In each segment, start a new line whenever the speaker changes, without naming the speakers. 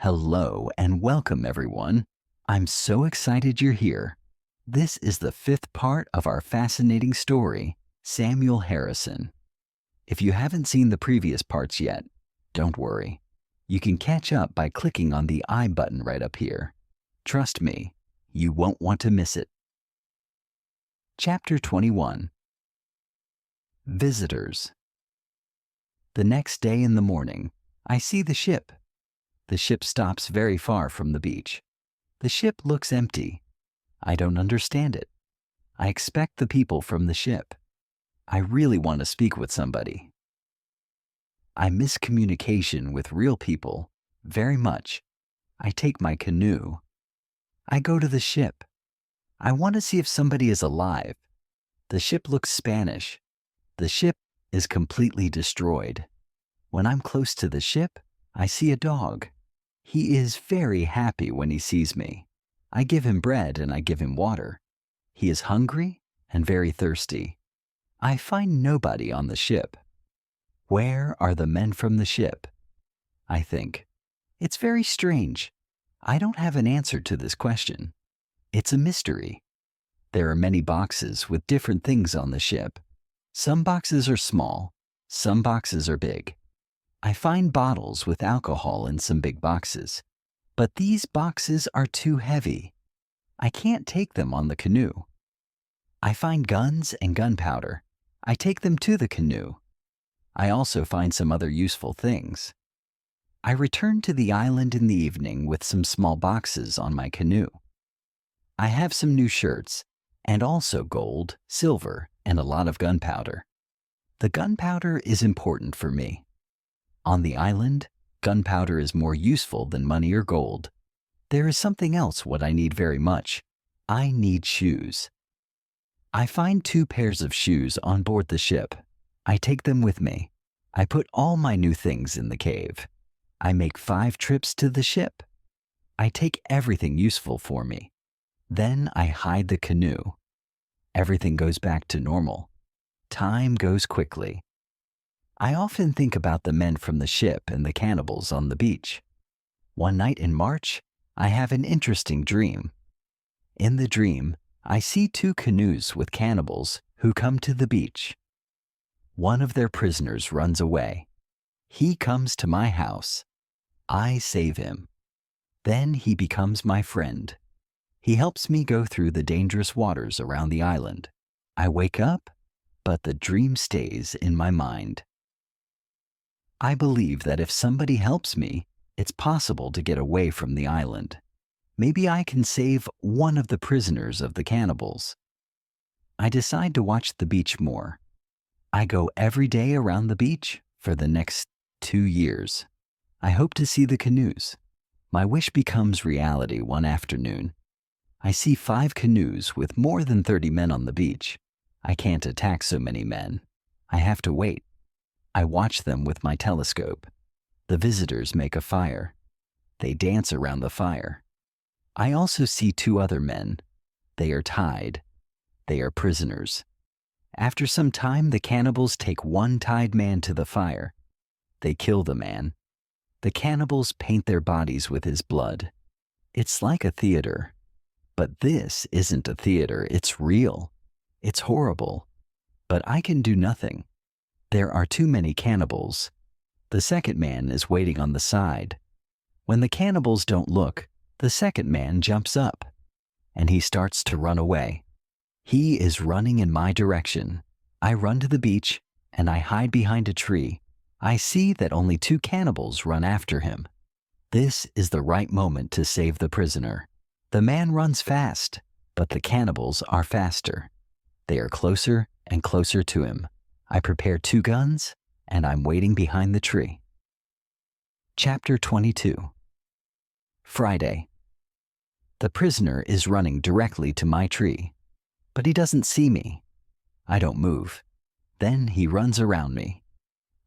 Hello and welcome, everyone. I'm so excited you're here. This is the fifth part of our fascinating story, Samuel Harrison. If you haven't seen the previous parts yet, don't worry. You can catch up by clicking on the I button right up here. Trust me, you won't want to miss it. Chapter 21. Visitors. The next day in the morning, I see the ship. The ship stops very far from the beach. The ship looks empty. I don't understand it. I expect the people from the ship. I really want to speak with somebody. I miss communication with real people very much. I take my canoe. I go to the ship. I want to see if somebody is alive. The ship looks Spanish. The ship is completely destroyed. When I'm close to the ship, I see a dog. He is very happy when he sees me. I give him bread and I give him water. He is hungry and very thirsty. I find nobody on the ship. Where are the men from the ship? I think. It's very strange. I don't have an answer to this question. It's a mystery. There are many boxes with different things on the ship. Some boxes are small, some boxes are big. I find bottles with alcohol in some big boxes, but these boxes are too heavy. I can't take them on the canoe. I find guns and gunpowder. I take them to the canoe. I also find some other useful things. I return to the island in the evening with some small boxes on my canoe. I have some new shirts, and also gold, silver, and a lot of gunpowder. The gunpowder is important for me. On the island, gunpowder is more useful than money or gold. There is something else what I need very much. I need shoes. I find 2 pairs of shoes on board the ship. I take them with me. I put all my new things in the cave. I make 5 trips to the ship. I take everything useful for me. Then I hide the canoe. Everything goes back to normal. Time goes quickly. I often think about the men from the ship and the cannibals on the beach. One night in March, I have an interesting dream. In the dream, I see 2 canoes with cannibals who come to the beach. One of their prisoners runs away. He comes to my house. I save him. Then he becomes my friend. He helps me go through the dangerous waters around the island. I wake up, but the dream stays in my mind. I believe that if somebody helps me, it's possible to get away from the island. Maybe I can save one of the prisoners of the cannibals. I decide to watch the beach more. I go every day around the beach for the next 2 years. I hope to see the canoes. My wish becomes reality one afternoon. I see 5 canoes with more than 30 men on the beach. I can't attack so many men. I have to wait. I watch them with my telescope. The visitors make a fire. They dance around the fire. I also see 2 other men. They are tied. They are prisoners. After some time, the cannibals take one tied man to the fire. They kill the man. The cannibals paint their bodies with his blood. It's like a theater. But this isn't a theater, it's real. It's horrible. But I can do nothing. There are too many cannibals. The second man is waiting on the side. When the cannibals don't look, the second man jumps up, and he starts to run away. He is running in my direction. I run to the beach, and I hide behind a tree. I see that only 2 cannibals run after him. This is the right moment to save the prisoner. The man runs fast, but the cannibals are faster. They are closer and closer to him. I prepare 2 guns, and I'm waiting behind the tree. Chapter 22. Friday. The prisoner is running directly to my tree, but he doesn't see me. I don't move. Then he runs around me.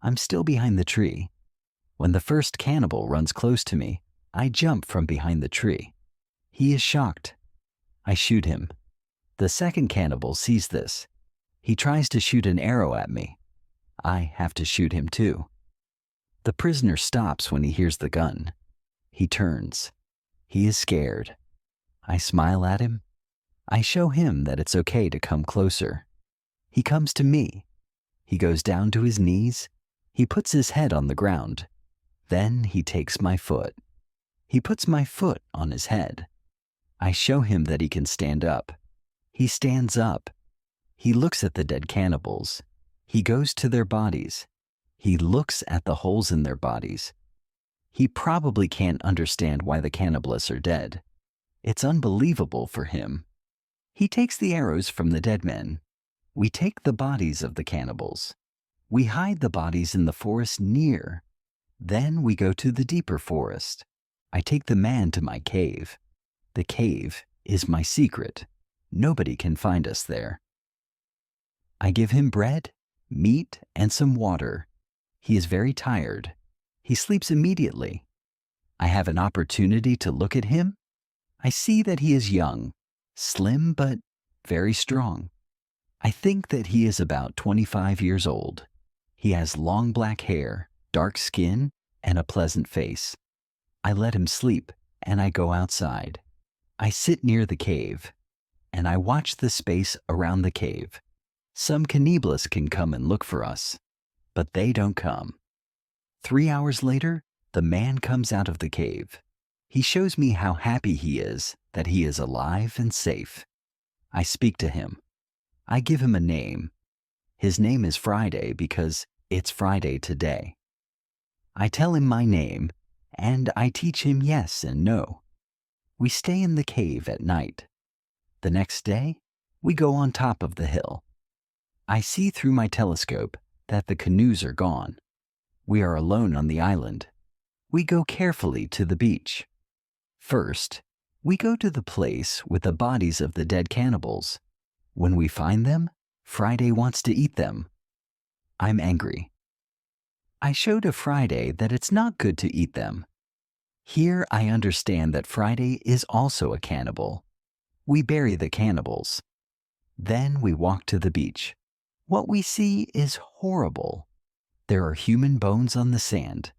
I'm still behind the tree. When the first cannibal runs close to me, I jump from behind the tree. He is shocked. I shoot him. The second cannibal sees this. He tries to shoot an arrow at me. I have to shoot him too. The prisoner stops when he hears the gun. He turns. He is scared. I smile at him. I show him that it's okay to come closer. He comes to me. He goes down to his knees. He puts his head on the ground. Then he takes my foot. He puts my foot on his head. I show him that he can stand up. He stands up. He looks at the dead cannibals. He goes to their bodies. He looks at the holes in their bodies. He probably can't understand why the cannibalists are dead. It's unbelievable for him. He takes the arrows from the dead men. We take the bodies of the cannibals. We hide the bodies in the forest near. Then we go to the deeper forest. I take the man to my cave. The cave is my secret. Nobody can find us there. I give him bread, meat, and some water. He is very tired. He sleeps immediately. I have an opportunity to look at him. I see that he is young, slim but very strong. I think that he is about 25 years old. He has long black hair, dark skin, and a pleasant face. I let him sleep, and I go outside. I sit near the cave, and I watch the space around the cave. Some cannibalists can come and look for us, but they don't come. 3 hours later, the man comes out of the cave. He shows me how happy he is that he is alive and safe. I speak to him. I give him a name. His name is Friday because it's Friday today. I tell him my name, and I teach him yes and no. We stay in the cave at night. The next day, we go on top of the hill. I see through my telescope that the canoes are gone. We are alone on the island. We go carefully to the beach. First, we go to the place with the bodies of the dead cannibals. When we find them, Friday wants to eat them. I'm angry. I show to Friday that it's not good to eat them. Here I understand that Friday is also a cannibal. We bury the cannibals. Then we walk to the beach. What we see is horrible. There are human bones on the sand.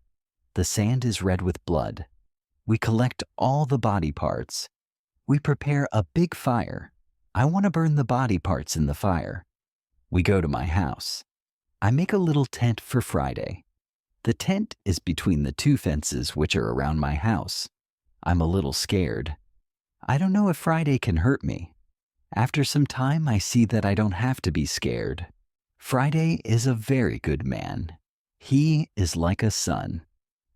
The sand is red with blood. We collect all the body parts. We prepare a big fire. I want to burn the body parts in the fire. We go to my house. I make a little tent for Friday. The tent is between the two fences which are around my house. I'm a little scared. I don't know if Friday can hurt me. After some time, I see that I don't have to be scared. Friday is a very good man. He is like a son,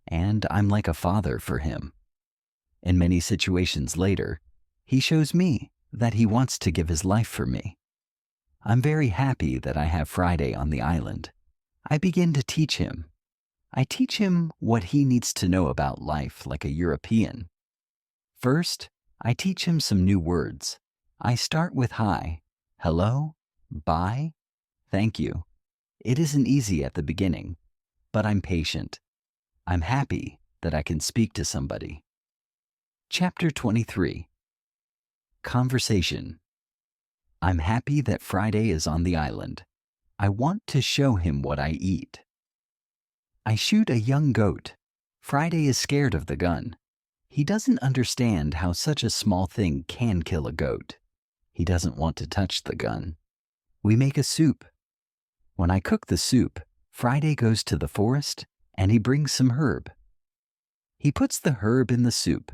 and I'm like a father for him. In many situations later, he shows me that he wants to give his life for me. I'm very happy that I have Friday on the island. I begin to teach him. I teach him what he needs to know about life like a European. First, I teach him some new words. I start with hi, hello, bye, thank you. It isn't easy at the beginning, but I'm patient. I'm happy that I can speak to somebody. Chapter 23. Conversation. I'm happy that Friday is on the island. I want to show him what I eat. I shoot a young goat. Friday is scared of the gun. He doesn't understand how such a small thing can kill a goat. He doesn't want to touch the gun. We make a soup. When I cook the soup, Friday goes to the forest and he brings some herb. He puts the herb in the soup.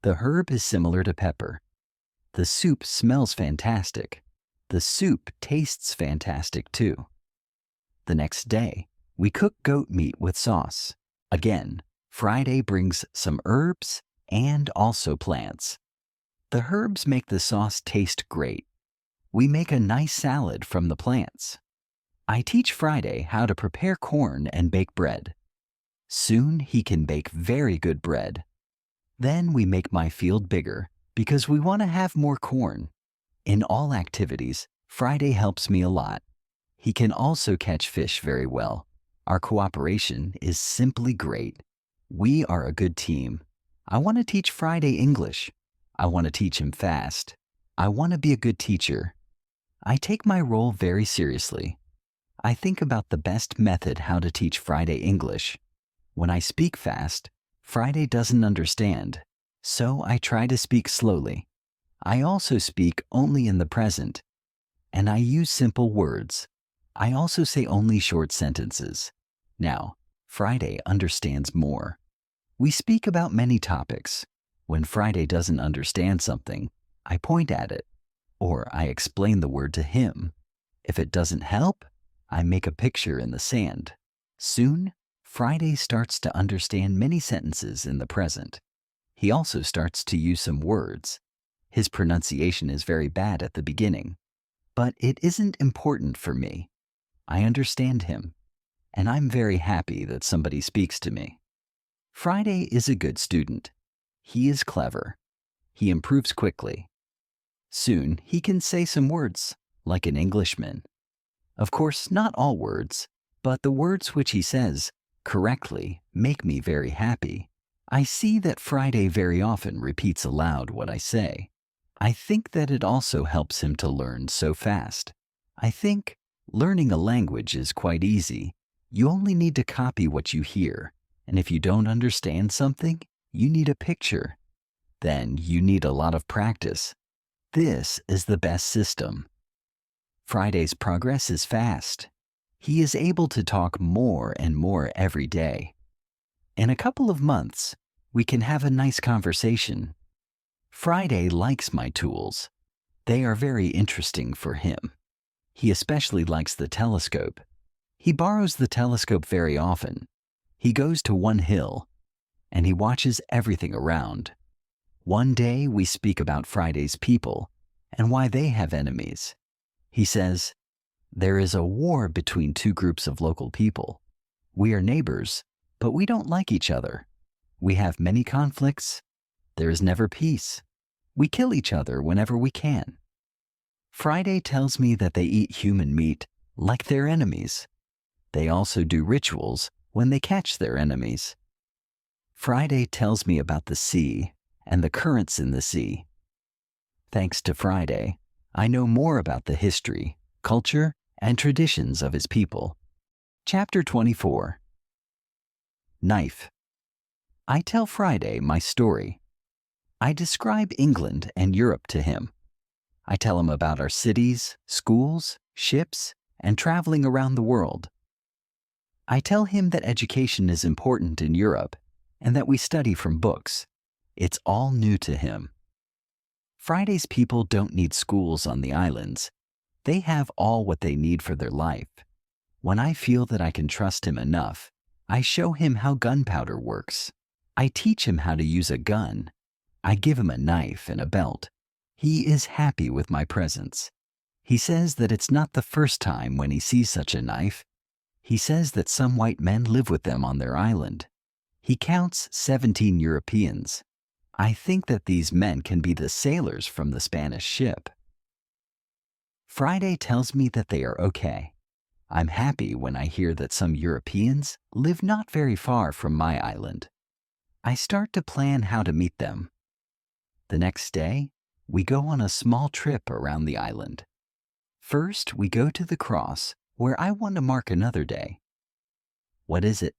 The herb is similar to pepper. The soup smells fantastic. The soup tastes fantastic too. The next day, we cook goat meat with sauce. Again, Friday brings some herbs and also plants. The herbs make the sauce taste great. We make a nice salad from the plants. I teach Friday how to prepare corn and bake bread. Soon he can bake very good bread. Then we make my field bigger because we want to have more corn. In all activities, Friday helps me a lot. He can also catch fish very well. Our cooperation is simply great. We are a good team. I want to teach Friday English. I want to teach him fast. I want to be a good teacher. I take my role very seriously. I think about the best method how to teach Friday English. When I speak fast, Friday doesn't understand, so I try to speak slowly. I also speak only in the present, and I use simple words. I also say only short sentences. Now, Friday understands more. We speak about many topics. When Friday doesn't understand something, I point at it, or I explain the word to him. If it doesn't help, I make a picture in the sand. Soon, Friday starts to understand many sentences in the present. He also starts to use some words. His pronunciation is very bad at the beginning, but it isn't important for me. I understand him, and I'm very happy that somebody speaks to me. Friday is a good student. He is clever. He improves quickly. Soon, he can say some words, like an Englishman. Of course, not all words, but the words which he says correctly make me very happy. I see that Friday very often repeats aloud what I say. I think that it also helps him to learn so fast. I think learning a language is quite easy. You only need to copy what you hear, and if you don't understand something, you need a picture. Then you need a lot of practice. This is the best system. Friday's progress is fast. He is able to talk more and more every day. In a couple of months, we can have a nice conversation. Friday likes my tools. They are very interesting for him. He especially likes the telescope. He borrows the telescope very often. He goes to one hill, and he watches everything around. One day we speak about Friday's people and why they have enemies. He says, "There is a war between two groups of local people. We are neighbors, but we don't like each other. We have many conflicts. There is never peace. We kill each other whenever we can." Friday tells me that they eat human meat like their enemies. They also do rituals when they catch their enemies. Friday tells me about the sea and the currents in the sea. Thanks to Friday, I know more about the history, culture, and traditions of his people. Chapter 24. Knife. I tell Friday my story. I describe England and Europe to him. I tell him about our cities, schools, ships, and traveling around the world. I tell him that education is important in Europe and that we study from books. It's all new to him. Friday's people don't need schools on the islands. They have all what they need for their life. When I feel that I can trust him enough, I show him how gunpowder works. I teach him how to use a gun. I give him a knife and a belt. He is happy with my presence. He says that it's not the first time when he sees such a knife. He says that some white men live with them on their island. He counts 17 Europeans. I think that these men can be the sailors from the Spanish ship. Friday tells me that they are okay. I'm happy when I hear that some Europeans live not very far from my island. I start to plan how to meet them. The next day, we go on a small trip around the island. First, we go to the cross, where I want to mark another day. "What is it?"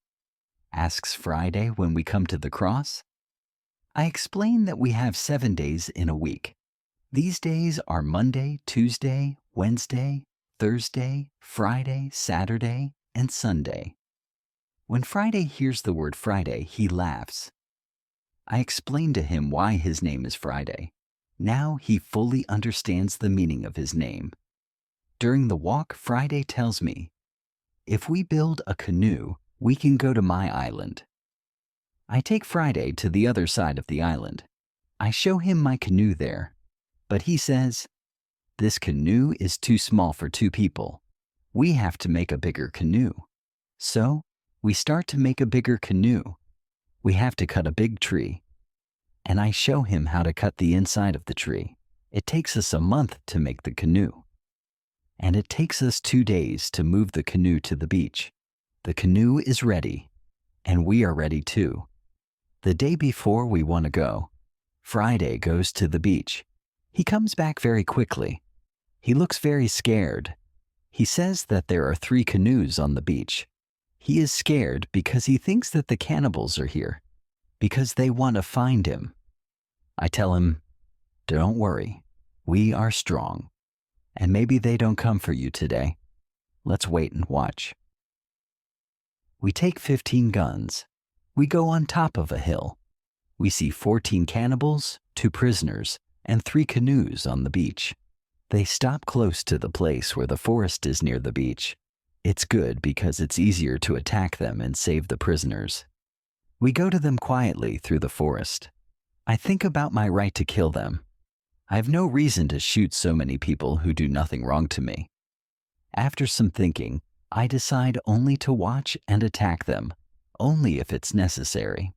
asks Friday when we come to the cross. I explain that we have 7 days in a week. These days are Monday, Tuesday, Wednesday, Thursday, Friday, Saturday, and Sunday. When Friday hears the word Friday, he laughs. I explain to him why his name is Friday. Now he fully understands the meaning of his name. During the walk, Friday tells me, "If we build a canoe, we can go to my island." I take Friday to the other side of the island. I show him my canoe there, but he says, "This canoe is too small for 2 people. We have to make a bigger canoe." So, we start to make a bigger canoe. We have to cut a big tree, and I show him how to cut the inside of the tree. It takes us a month to make the canoe, and it takes us 2 days to move the canoe to the beach. The canoe is ready, and we are ready too. The day before we want to go, Friday goes to the beach. He comes back very quickly. He looks very scared. He says that there are 3 canoes on the beach. He is scared because he thinks that the cannibals are here. because they want to find him. I tell him, "Don't worry, we are strong, and maybe they don't come for you today. Let's wait and watch." We take 15 guns. We go on top of a hill. We see 14 cannibals, 2 prisoners, and 3 canoes on the beach. They stop close to the place where the forest is near the beach. It's good because it's easier to attack them and save the prisoners. We go to them quietly through the forest. I think about my right to kill them. I have no reason to shoot so many people who do nothing wrong to me. After some thinking, I decide only to watch and attack them, only if it's necessary.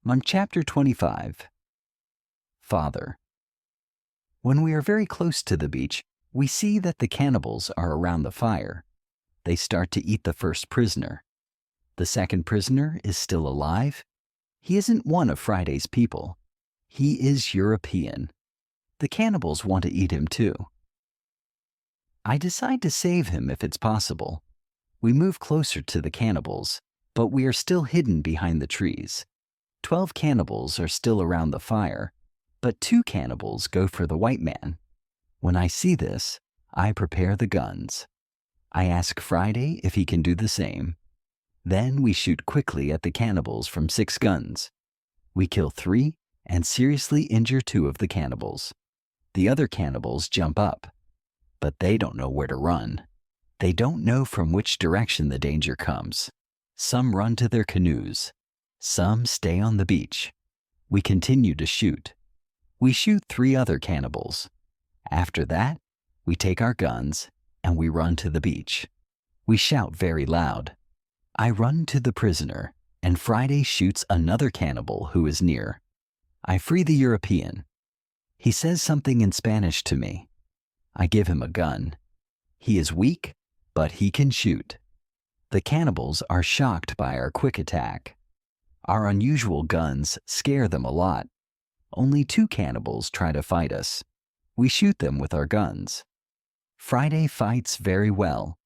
On Chapter 25. Father. When we are very close to the beach, we see that the cannibals are around the fire. They start to eat the first prisoner. The second prisoner is still alive. He isn't one of Friday's people. He is European. The cannibals want to eat him too. I decide to save him if it's possible. We move closer to the cannibals, but we are still hidden behind the trees. 12 cannibals are still around the fire, but 2 cannibals go for the white man. When I see this, I prepare the guns. I ask Friday if he can do the same. Then we shoot quickly at the cannibals from 6 guns. We kill 3 and seriously injure 2 of the cannibals. The other cannibals jump up, but they don't know where to run. They don't know from which direction the danger comes. Some run to their canoes. Some stay on the beach. We continue to shoot. We shoot 3 other cannibals. After that, we take our guns and we run to the beach. We shout very loud. I run to the prisoner, and Friday shoots another cannibal who is near. I free the European. He says something in Spanish to me. I give him a gun. He is weak, but he can shoot. The cannibals are shocked by our quick attack. Our unusual guns scare them a lot. Only 2 cannibals try to fight us. We shoot them with our guns. Friday fights very well.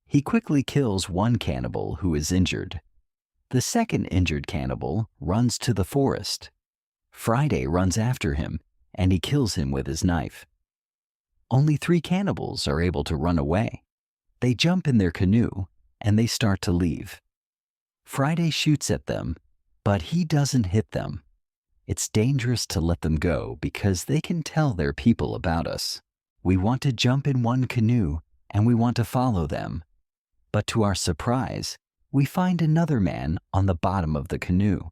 He quickly kills 1 cannibal who is injured. The second injured cannibal runs to the forest. Friday runs after him, and he kills him with his knife. Only 3 cannibals are able to run away. They jump in their canoe, and they start to leave. Friday shoots at them, but he doesn't hit them. It's dangerous to let them go because they can tell their people about us. We want to jump in one canoe, and we want to follow them. But to our surprise, we find another man on the bottom of the canoe.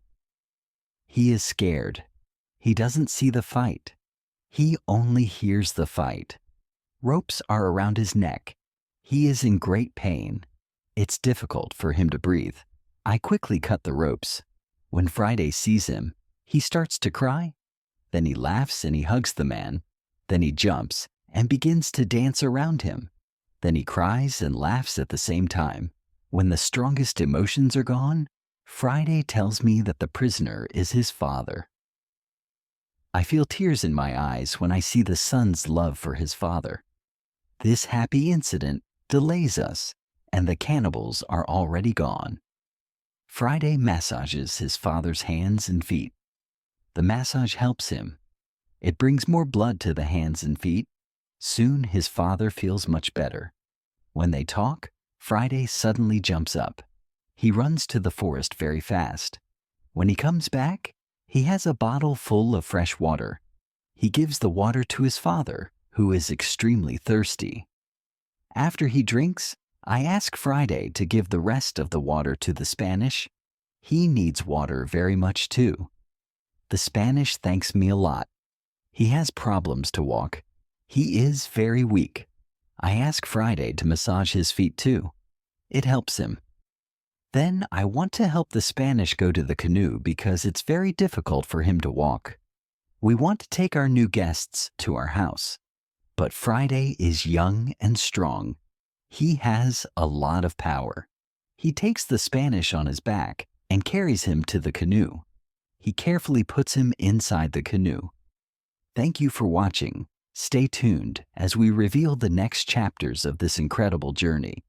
He is scared. He doesn't see the fight. He only hears the fight. Ropes are around his neck. He is in great pain. It's difficult for him to breathe. I quickly cut the ropes. When Friday sees him, he starts to cry. Then he laughs and he hugs the man. Then he jumps and begins to dance around him. Then he cries and laughs at the same time. When the strongest emotions are gone, Friday tells me that the prisoner is his father. I feel tears in my eyes when I see the son's love for his father. This happy incident delays us, and the cannibals are already gone. Friday massages his father's hands and feet. The massage helps him. It brings more blood to the hands and feet. Soon his father feels much better. When they talk, Friday suddenly jumps up. He runs to the forest very fast. When he comes back, he has a bottle full of fresh water. He gives the water to his father, who is extremely thirsty. After he drinks, I ask Friday to give the rest of the water to the Spanish. He needs water very much too. The Spanish thanks me a lot. He has problems to walk. He is very weak. I ask Friday to massage his feet too. It helps him. Then I want to help the Spanish go to the canoe because it's very difficult for him to walk. We want to take our new guests to our house. But Friday is young and strong. He has a lot of power. He takes the Spanish on his back and carries him to the canoe. He carefully puts him inside the canoe. Thank you for watching. Stay tuned as we reveal the next chapters of this incredible journey.